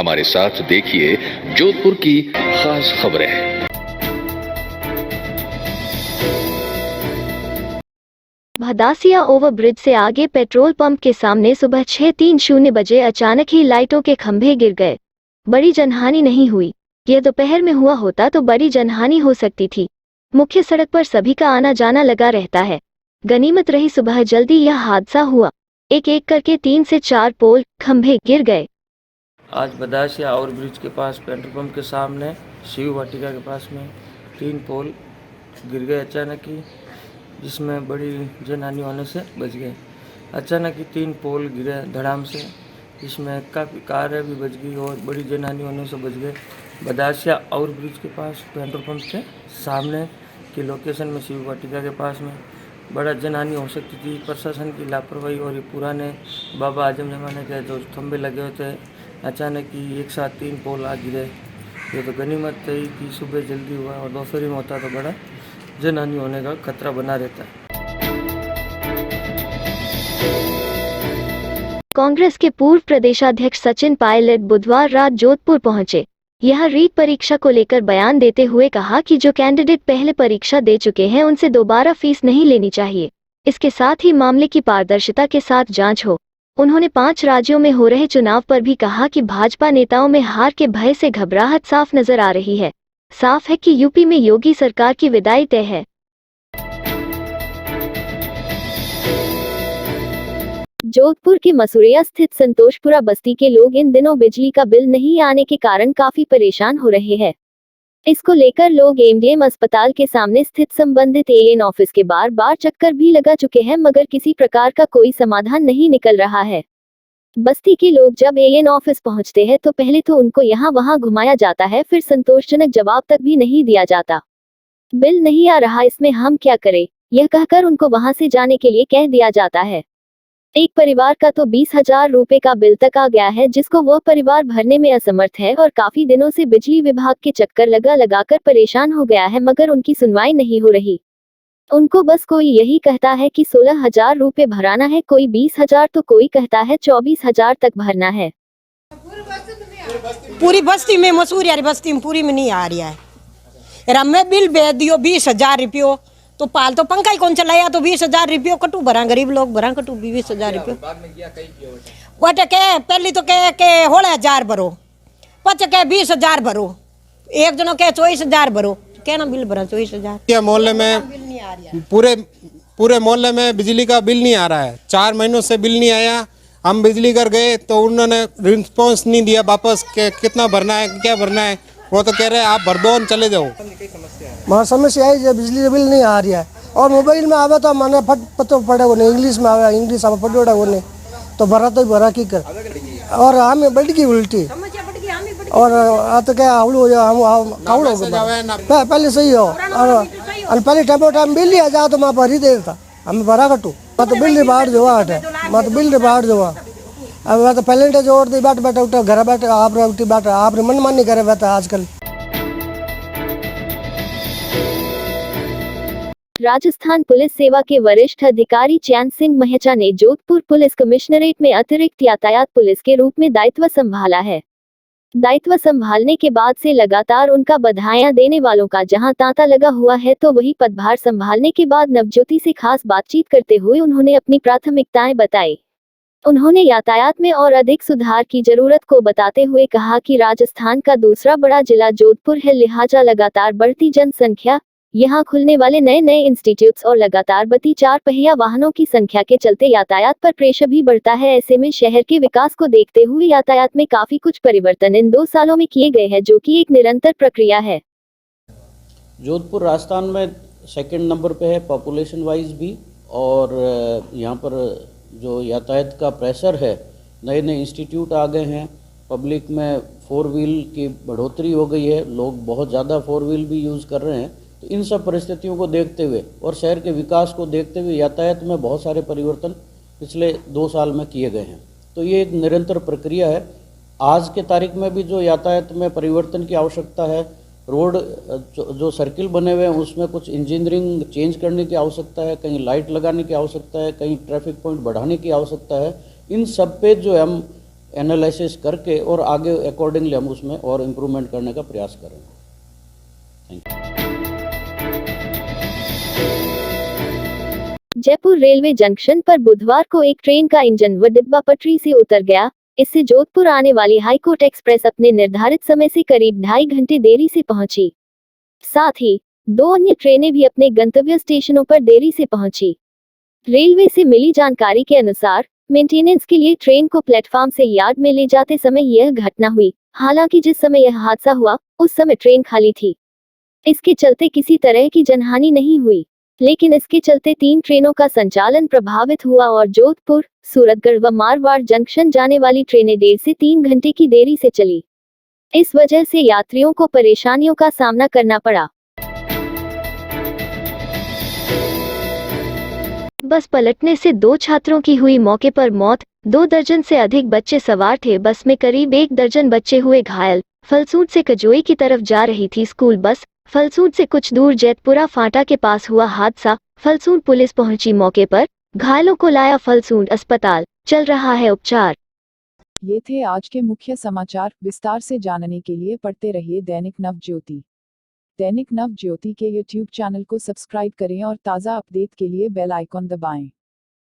हमारे साथ देखिए जोधपुर की खास खबरें। भदासिया ओवरब्रिज से आगे पेट्रोल पंप के सामने सुबह 6:30 बजे अचानक ही लाइटों के खंभे गिर गए। बड़ी जनहानि नहीं हुई। यह दोपहर में हुआ होता तो बड़ी जनहानि हो सकती थी। मुख्य सड़क पर सभी का आना जाना लगा रहता है। गनीमत रही सुबह जल्दी यह हादसा हुआ। एक एक करके 3 से 4 पोल खंभे गिर गए। आज भदासिया ओवरब्रिज के पास पेट्रोल पंप के सामने शिव वाटिका के पास में 3 पोल गिर गए अचानक ही, जिसमें बड़ी जनहानि होने से बच गए। अचानक ही 3 पोल गिरे धड़ाम से, जिसमें काफ़ी कारें भी बच गई और बड़ी जनहानि होने से बच गए। भदासिया ओवरब्रिज के पास पेट्रोल पंप के सामने की लोकेशन में शिव वाटिका के पास में बड़ा जनहानि हो सकती थी। प्रशासन की लापरवाही और ये पुराने बाबा आजम जमाने के जो खंभे लगे हुए थे, अचानक ही एक साथ 3 पोल आ गिरे। ये तो गनीमत थी कि सुबह जल्दी हुआ, और दोपहर में होता तो बड़ा जनहानि होने का खतरा बना रहता है। कांग्रेस के पूर्व प्रदेशाध्यक्ष सचिन पायलट बुधवार रात जोधपुर पहुंचे। यह रीट परीक्षा को लेकर बयान देते हुए कहा कि जो कैंडिडेट पहले परीक्षा दे चुके हैं उनसे दोबारा फीस नहीं लेनी चाहिए। इसके साथ ही मामले की पारदर्शिता के साथ जांच हो। उन्होंने 5 राज्यों में हो रहे चुनाव पर भी कहा कि भाजपा नेताओं में हार के भय से घबराहट साफ नजर आ रही है। साफ है कि यूपी में योगी सरकार की विदाई तय है। जोधपुर के मसूरिया स्थित संतोषपुरा बस्ती के लोग इन दिनों बिजली का बिल नहीं आने के कारण काफी परेशान हो रहे हैं। इसको लेकर लोग एमडीएम अस्पताल के सामने स्थित संबंधित एएन ऑफिस के बार बार चक्कर भी लगा चुके हैं, मगर किसी प्रकार का कोई समाधान नहीं निकल रहा है। बस्ती के लोग जब एएन ऑफिस पहुंचते हैं तो पहले तो उनको यहाँ वहाँ घुमाया जाता है, फिर संतोषजनक जवाब तक भी नहीं दिया जाता। बिल नहीं आ रहा, इसमें हम क्या करें, यह कहकर उनको वहां से जाने के लिए कह दिया जाता है। एक परिवार का तो 20,000 रुपए का बिल तक आ गया है, जिसको वह परिवार भरने में असमर्थ है और काफी दिनों से बिजली विभाग के चक्कर लगाकर परेशान हो गया है, मगर उनकी सुनवाई नहीं हो रही। उनको बस कोई यही कहता है कि 16,000 रुपए भराना है, कोई 20,000 तो कोई कहता है 24,000 तक भरना है। पूरी बस्ती में मसूरिया बस्ती में पूरी में नहीं आ रहा है। हमें बिल भेज दियो 20,000 रुपये, तो पाल तो पंखा ही कौन चलाया, तो 20,000 रुपये कटू भरा, गरीब लोग भरा कटू 20,000 रुपये। वटे के पहली तो कह के 16,000 भरो, पच के 20,000 भरो, एक जनों के 24,000 भरो, कहना बिल भरा 24,000। क्या मोहल्ले में पूरे मोहल्ले में बिजली का बिल नहीं आ रहा है। 4 महीनों से बिल नहीं आया। हम बिजली घर गए तो उन्होंने रिस्पॉन्स नहीं दिया वापस के कितना भरना है क्या भरना है। वो तो कह रहे हैं आप भर दो चले जाओ। वहाँ समस्या है जब बिजली बिल नहीं आ रही है, और मोबाइल में आवे तो मैंने फट पतो पड़े वो नहीं, इंग्लिश में आवे, इंग्लिश आवे पटोड़ा वो नहीं, तो भरा तो भरा की कर, और हमें बढ़ गई उल्टी, और तो क्या आवड़ू हो जाओ, हम कावड़ हो गए पहले सही हो, और पहले टाइम बिल नहीं आ जाओ तो मैं भरी देर था, हमें भरा कटू मैं तो बिल बाहर जो हटे, मैं तो बिल बाहर जो अब मैं तो पहले जोड़ दी बैठ बैठे उठा घर बैठे आप उठी बैठे आप मन नहीं करे बैठा आजकल। राजस्थान पुलिस सेवा के वरिष्ठ अधिकारी चैन सिंह महचा ने जोधपुर पुलिस कमिश्नरेट में अतिरिक्त यातायात पुलिस के रूप में दायित्व संभाला है। दायित्व संभालने के बाद से लगातार उनका बधाइयां देने वालों का जहां तांता लगा हुआ है, तो वही पदभार संभालने के बाद नवज्योति से खास बातचीत करते हुए उन्होंने अपनी प्राथमिकताएं बताई। उन्होंने यातायात में और अधिक सुधार की जरूरत को बताते हुए कहा कि राजस्थान का दूसरा बड़ा जिला जोधपुर है, लिहाजा लगातार बढ़ती जनसंख्या, यहाँ खुलने वाले नए इंस्टीट्यूट्स और लगातार बढ़ती 4 पहिया वाहनों की संख्या के चलते यातायात पर प्रेशर भी बढ़ता है। ऐसे में शहर के विकास को देखते हुए यातायात में काफी कुछ परिवर्तन इन 2 सालों में किए गए हैं, जो कि एक निरंतर प्रक्रिया है। जोधपुर राजस्थान में 2nd नंबर पे है पॉपुलेशन वाइज भी, और यहाँ पर जो यातायात का प्रेशर है, नए इंस्टीट्यूट आ गए हैं, पब्लिक में 4 व्हील की बढ़ोतरी हो गई है, लोग बहुत ज़्यादा 4 व्हील भी यूज़ कर रहे हैं। तो इन सब परिस्थितियों को देखते हुए और शहर के विकास को देखते हुए यातायात में बहुत सारे परिवर्तन पिछले 2 साल में किए गए हैं। तो ये एक निरंतर प्रक्रिया है। आज के तारीख में भी जो यातायात में परिवर्तन की आवश्यकता है, रोड जो सर्किल बने हुए हैं उसमें कुछ इंजीनियरिंग चेंज करने की आवश्यकता है, कहीं लाइट लगाने की आवश्यकता है, कहीं ट्रैफिक पॉइंट बढ़ाने की आवश्यकता है। इन सब पे जो हम एनालिसिस करके और आगे अकॉर्डिंगली हम उसमें और इम्प्रूवमेंट करने का प्रयास करेंगे। Thank you. Jaipur railway junction पर बुधवार को एक ट्रेन का इंजन व डिब्बा पटरी से उतर गया। इससे जोधपुर आने वाली हाईकोर्ट एक्सप्रेस अपने निर्धारित समय से करीब 2.5 घंटे देरी से पहुंची। साथ ही 2 अन्य ट्रेनें भी अपने गंतव्य स्टेशनों पर देरी से पहुंची। रेलवे से मिली जानकारी के अनुसार मेंटेनेंस के लिए ट्रेन को प्लेटफॉर्म से यार्ड में ले जाते समय यह घटना हुई। हालांकि जिस समय यह हादसा हुआ उस समय ट्रेन खाली थी। इसके चलते किसी तरह की जनहानि नहीं हुई, लेकिन इसके चलते 3 ट्रेनों का संचालन प्रभावित हुआ और जोधपुर, सूरतगढ़ व मारवाड़ जंक्शन जाने वाली ट्रेनें 1.5 से 3 घंटे की देरी से चली। इस वजह से यात्रियों को परेशानियों का सामना करना पड़ा। बस पलटने से 2 छात्रों की हुई मौके पर मौत। 2 दर्जन से अधिक बच्चे सवार थे बस में, करीब 1 दर्जन बच्चे हुए घायल। फलसूट से कजोई की तरफ जा रही थी स्कूल बस। फलसूट से कुछ दूर जैतपुरा फाटा के पास हुआ हादसा। फलसूट पुलिस पहुंची मौके पर, घायलों को लाया फलसूट अस्पताल, चल रहा है उपचार। ये थे आज के मुख्य समाचार। विस्तार से जानने के लिए पढ़ते रहिए दैनिक नव ज्योति। दैनिक नव ज्योति के YouTube चैनल को सब्सक्राइब करें और ताज़ा अपडेट के लिए बेल आइकॉन दबाएं।